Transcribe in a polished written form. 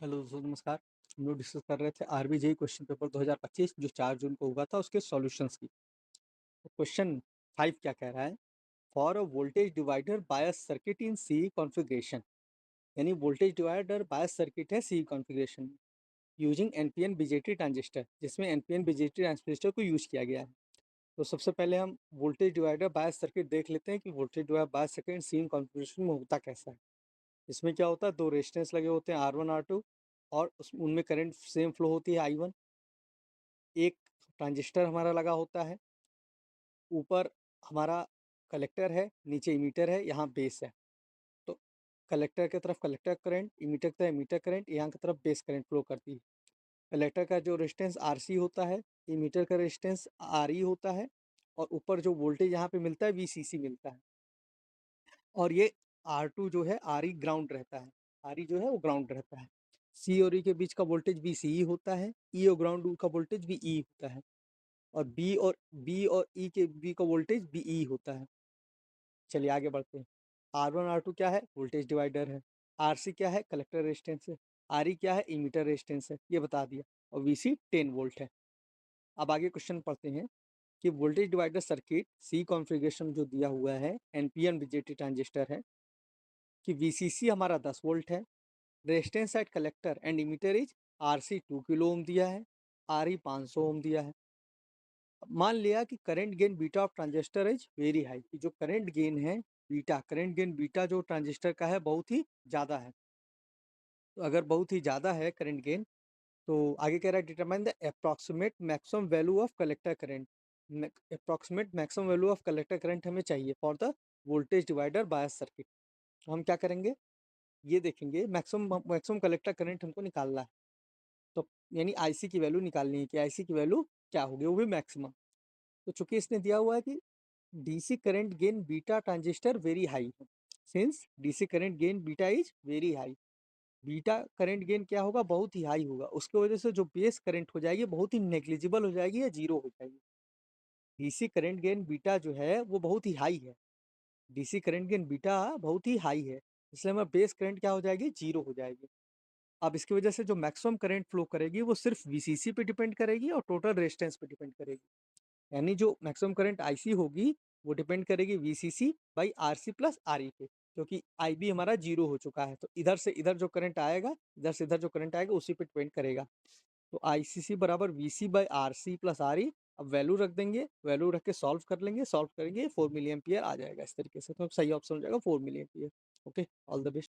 Hello दोस्तों, नमस्कार। हम लोग डिस्कस कर रहे थे आरबीजेई क्वेश्चन पेपर 2025 जो 4 जून को हुआ था उसके सॉल्यूशंस की। तो क्वेश्चन 5 क्या कह रहा है? For a voltage divider bias circuit in C configuration, यानी वोल्टेज डिवाइडर बायस सर्किट है सी कॉन्फ़िगरेशन में, यूजिंग एनपीएन बीजेटी ट्रांजिस्टर, जिसमें एनपीएन बीजेटी ट्रांजिस्टर को यूज किया गया है। तो सबसे पहले हम वोल्टेज डिवाइडर बायस सर्किट देख लेते हैं कि voltage divider bias circuit C configuration में होता कैसा है। इसमें क्या होता है, 2 रेजिस्टेंस लगे होते हैं R1 R2 और उनमें करंट सेम फ्लो होती है I1। एक ट्रांजिस्टर हमारा लगा होता है, ऊपर हमारा कलेक्टर है, नीचे इमीटर है, यहाँ बेस है। तो कलेक्टर की तरफ कलेक्टर करंट, इमीटर की तरफ इमीटर करंट, यहाँ की तरफ बेस करंट फ्लो करती है। कलेक्टर का जो रेजिस्टेंस RC होता है, इमीटर का रेजिस्टेंस RE होता है और ऊपर जो वोल्टेज यहाँ पे मिलता है VCC मिलता है। और ये R2 जो है RE ग्राउंड रहता है, RE जो है वो ग्राउंड रहता है। C और E के बीच का वोल्टेज VCE होता है, E और ग्राउंड का वोल्टेज VE होता है और B और E के बीच का वोल्टेज BE होता है। चलिए आगे बढ़ते हैं। R1 R2 क्या है? वोल्टेज डिवाइडर है। RC क्या है? कलेक्टर रेजिस्टेंस है। RE क्या है? इमीटर रेजिस्टेंस है, ये बता दिया। और VC 10 वोल्ट है। अब आगे क्वेश्चन पढ़ते हैं कि voltage divider circuit C configuration जो दिया हुआ है, एनपीएन बीजेटी ट्रांजिस्टर है कि VCC हमारा 10 वोल्ट है, resistance at collector and emitter is RC 2 kilo ohm दिया है, RE 500 ओम दिया है। मान लिया कि current gain beta of transistor is very high, कि जो करंट गेन है बीटा, करंट गेन बीटा जो ट्रांजिस्टर का है बहुत ही ज़्यादा है। तो अगर बहुत ही ज़्यादा है करंट गेन, तो आगे कह रहा है determine the approximate maximum value of collector current. Approximate maximum value of collector current हमें चाहिए for the voltage divider bias circuit. तो हम क्या करेंगे, ये देखेंगे मैक्सिमम मैक्सिमम कलेक्टर करंट हमको निकालना है। तो यानी आईसी की वैल्यू निकालनी है कि आईसी की वैल्यू क्या होगी, वो भी मैक्सिमम। तो चूंकि इसने दिया हुआ है कि DC current gain beta transistor very high है, since DC current gain beta is very high, beta current gain क्या होगा, बहुत ही हाई होगा, उसकी वजह से जो बेस करंट हो जाएगी बहुत ही नेग्लिजिबल हो जाएगी या जीरो हो जाएगी। डीसी करंट गेन बीटा जो है वो बहुत ही हाई है, डीसी करंट गेन बीटा बहुत ही हाई है, इसलिए हमारा बेस करंट क्या हो जाएगी, जीरो हो जाएगी। अब इसकी वजह से जो मैक्सिमम करंट फ्लो करेगी वो सिर्फ वीसीसी पे डिपेंड करेगी और टोटल रेजिस्टेंस पे डिपेंड करेगी। यानी जो मैक्सिमम करंट आईसी होगी वो डिपेंड करेगी वीसीसी बाई आरसी प्लस आरई पे, क्योंकि आईबी हमारा जीरो हो चुका है। तो इधर से इधर जो करंट आएगा, इधर से इधर जो करंट आएगा उसी पे डिपेंड करेगा। तो आईसीसी बराबर वीसी बाई आरसी प्लस आरई। अब वैल्यू रख देंगे, वैल्यू रख के सॉल्व कर लेंगे, सॉल्व करेंगे 4 मिली एम्पियर आ जाएगा इस तरीके से। तो सही ऑप्शन हो जाएगा 4 milliampere. Okay, all the best.